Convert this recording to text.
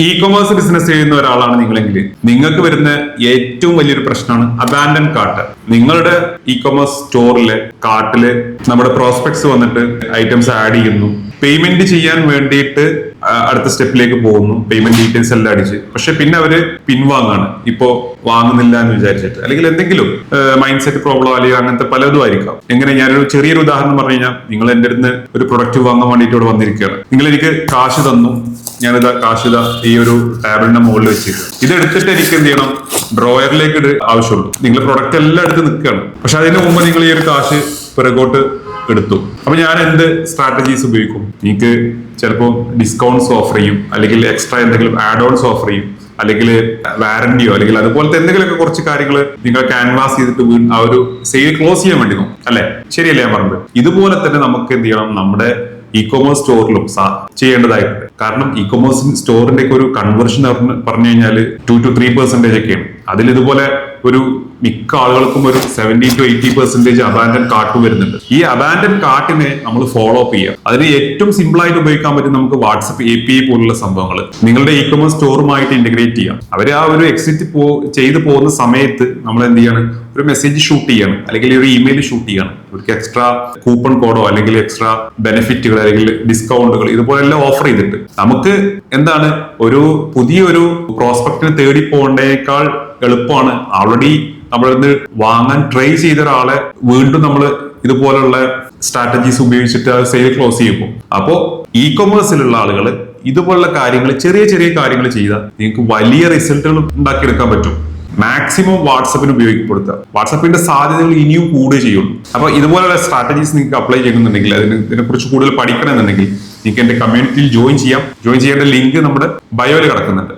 E commerce business ചെയ്യുന്ന ഒരാളാണ് നിങ്ങളെങ്കിൽ നിങ്ങൾക്ക് വരുന്ന ഏറ്റവും വലിയൊരു പ്രശ്നമാണ് അബാൻഡൻ കാർട്ട്. നിങ്ങളുടെ ഇ കൊമേഴ്സ് സ്റ്റോറിലെ കാർട്ടില് നമ്മുടെ പ്രോസ്പെക്ട്സ് വന്നിട്ട് ഐറ്റംസ് ആഡ് ചെയ്യുന്നു, പേയ്മെന്റ് ചെയ്യാൻ വേണ്ടിയിട്ട് അടുത്ത സ്റ്റെപ്പിലേക്ക് പോകുന്നു, പേയ്മെന്റ് ഡീറ്റെയിൽസ് എല്ലാം അടിച്ച്, പക്ഷെ പിന്നെ അവര് പിൻവാങ്ങാണ് ഇപ്പോ വാങ്ങുന്നില്ല എന്ന് വിചാരിച്ചിട്ട്, അല്ലെങ്കിൽ എന്തെങ്കിലും മൈൻഡ് സെറ്റ് പ്രോബ്ലം അല്ലെങ്കിൽ അങ്ങനത്തെ പലതും ആയിരിക്കാം. എങ്ങനെ ഞാനൊരു ചെറിയൊരു ഉദാഹരണം പറഞ്ഞു കഴിഞ്ഞാൽ, നിങ്ങൾ എന്റെ അടുത്ത് ഒരു പ്രൊഡക്റ്റ് വാങ്ങാൻ വേണ്ടിയിട്ട് ഇവിടെ വന്നിരിക്കുകയാണ്. നിങ്ങൾ എനിക്ക് കാശ് തന്നു, ഞാനിതാ കാശ് ഇതാ ഈ ഒരു ടാബിളിന്റെ മുകളിൽ വെച്ചിട്ട് ഇതെടുത്തിട്ട് എനിക്ക് എന്ത് ചെയ്യണം, ഡ്രോയറിലേക്ക് ആവശ്യമുള്ളൂ. നിങ്ങൾ പ്രൊഡക്റ്റ് എല്ലാം എടുത്ത് നിൽക്കുകയാണ്, പക്ഷെ അതിന് മുമ്പ് നിങ്ങൾ ഈ ഒരു കാശ് പിറകോട്ട് എടുത്തു. അപ്പൊ ഞാൻ എന്ത് സ്ട്രാറ്റജീസ് ഉപയോഗിക്കും? എനിക്ക് ചിലപ്പോൾ ഡിസ്കൗണ്ട്സ് ഓഫർ ചെയ്യും, അല്ലെങ്കിൽ എക്സ്ട്രാ എന്തെങ്കിലും ആഡ് ഓൺസ് ഓഫർ ചെയ്യും, അല്ലെങ്കിൽ വാറന്റിയോ അല്ലെങ്കിൽ അതുപോലത്തെ എന്തെങ്കിലുമൊക്കെ കുറച്ച് കാര്യങ്ങൾ നിങ്ങൾ ക്യാൻവാസ് ചെയ്തിട്ട് ആ ഒരു സെയിൽ ക്ലോസ് ചെയ്യാൻ വേണ്ടി നോക്കും. അല്ലെ, ശരിയല്ലേ ഞാൻ പറഞ്ഞത്? ഇതുപോലെ തന്നെ നമുക്ക് എന്ത് ചെയ്യണം, നമ്മുടെ ഇ കൊമേഴ്സ് സ്റ്റോറിലും ചെയ്യേണ്ടതായിട്ടുണ്ട്. കാരണം ഇ കൊമേഴ്സ് സ്റ്റോറിന്റെ ഒക്കെ ഒരു കൺവേർഷൻ പറഞ്ഞു കഴിഞ്ഞാൽ 2 to 3% ഒക്കെയാണ്. അതിൽ ഇതുപോലെ ഒരു മിക്ക ആളുകൾക്കും ഒരു 70 to 80% അബാൻഡൻ കാർട്ട് വരുന്നുണ്ട്. ഈ അബാൻഡൻ കാർട്ടിനെ നമ്മൾ ഫോളോ അപ്പ് ചെയ്യുക. അതിന് ഏറ്റവും സിമ്പിൾ ആയിട്ട് ഉപയോഗിക്കാൻ പറ്റും നമുക്ക് വാട്സ്ആപ്പ് API പോലുള്ള സംഭവങ്ങൾ നിങ്ങളുടെ ഇ കൊമേഴ്സ് സ്റ്റോറുമായിട്ട് ഇന്റഗ്രേറ്റ് ചെയ്യാം. അവർ ആ ഒരു എക്സിറ്റ് ചെയ്തു പോകുന്ന സമയത്ത് നമ്മൾ എന്ത് ചെയ്യാണ്, ഒരു മെസ്സേജ് ഷൂട്ട് ചെയ്യണം, അല്ലെങ്കിൽ ഒരു ഇമെയിൽ ഷൂട്ട് ചെയ്യണം. അവർക്ക് എക്സ്ട്രാ കൂപ്പൺ കോഡോ അല്ലെങ്കിൽ എക്സ്ട്രാ ബെനിഫിറ്റുകൾ അല്ലെങ്കിൽ ഡിസ്കൗണ്ടുകൾ ഇതുപോലെല്ലാം ഓഫർ ചെയ്തിട്ട് നമുക്ക് എന്താണ്, ഒരു പുതിയൊരു പ്രോസ്പെക്റ്റിനെ തേടി പോകേണ്ടേക്കാൾ എളുപ്പമാണ് ഓൾറെഡി നമ്മളിന്ന് വാങ്ങാൻ ട്രൈ ചെയ്ത ഒരാളെ വീണ്ടും നമ്മൾ ഇതുപോലുള്ള സ്ട്രാറ്റജീസ് ഉപയോഗിച്ചിട്ട് അത് സെയിൽ ക്ലോസ് ചെയ്യുമ്പോൾ. അപ്പോ ഇ കൊമേഴ്സിലുള്ള ആളുകൾ ഇതുപോലുള്ള കാര്യങ്ങൾ, ചെറിയ ചെറിയ കാര്യങ്ങൾ ചെയ്താൽ നിങ്ങൾക്ക് വലിയ റിസൾട്ടുകൾ ഉണ്ടാക്കിയെടുക്കാൻ പറ്റും. മാക്സിമം വാട്സപ്പിന് ഉപയോഗപ്പെടുത്തുക. വാട്സപ്പിന്റെ സാധ്യതകൾ ഇനിയും കൂടുകയും ചെയ്യുള്ളൂ. അപ്പൊ ഇതുപോലുള്ള സ്ട്രാറ്റജീസ് നിങ്ങൾക്ക് അപ്ലൈ ചെയ്യുന്നുണ്ടെങ്കിൽ, ഇതിനെക്കുറിച്ച് കൂടുതൽ പഠിക്കണമെന്നുണ്ടെങ്കിൽ നിങ്ങൾക്ക് എന്റെ കമ്മ്യൂണിറ്റിയിൽ ജോയിൻ ചെയ്യാം. ജോയിൻ ചെയ്യേണ്ട ലിങ്ക് നമ്മുടെ ബയോയിൽ കിടക്കുന്നുണ്ട്.